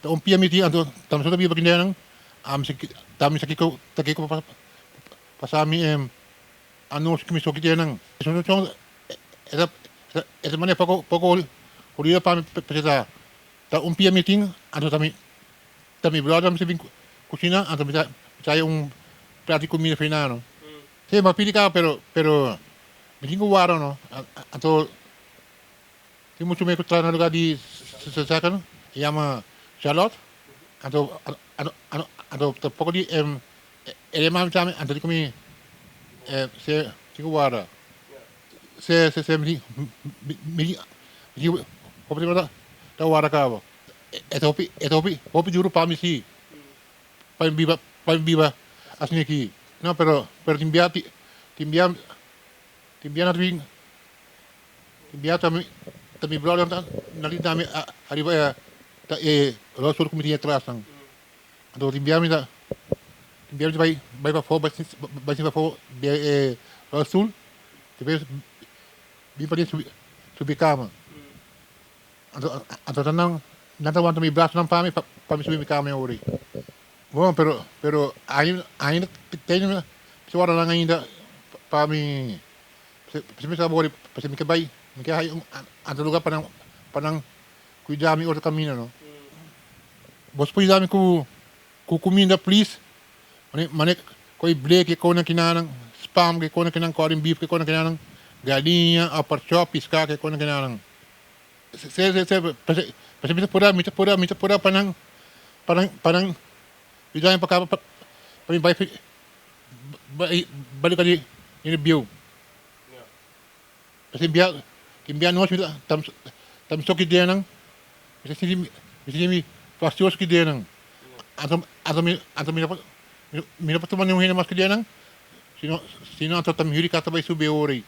umpia mi ti ando tam so tabi baginang tami sa kiko pasami ano kimi so kidenang so so esa mane poko hulia pa pesa ta umpia meeting ando tami brother mi sabing kusina ando saya prato comida finano sì mapili ka pero mi waro no ando ti mucho me tra na lugar di sa kan llama Charlotte ando poco di ele mam chame ando kami se guarda se mi hopi da wara ka hopi juru pami si pa viva asni ki no pero timbiam tami brother nali dami arriba ta rasul kumiti atrasang ando timbiam vai pa fo vai pa fo rasul tibe bi pa subi kama ando tanang nata want mi braço não para me subir mi kama ori bom pero ainda tenho se ora lang ainda para me se me sabori para me kebai me kaya ando lugar panang cuidar mi outro caminho no bos cuidar mi ku comida please mane koi blake ko na kinanang spam ko na kinang corned beef ko na kinanang galinha upper chop pisca ko na kinanang se bisa pura panang bigay pa ka balik kali ini bio kasi biya no sila tam so ki denang bisa sini fasios ki denang mi na patuman yung hinamas ki denang sino ato tam huri kata bay sube ori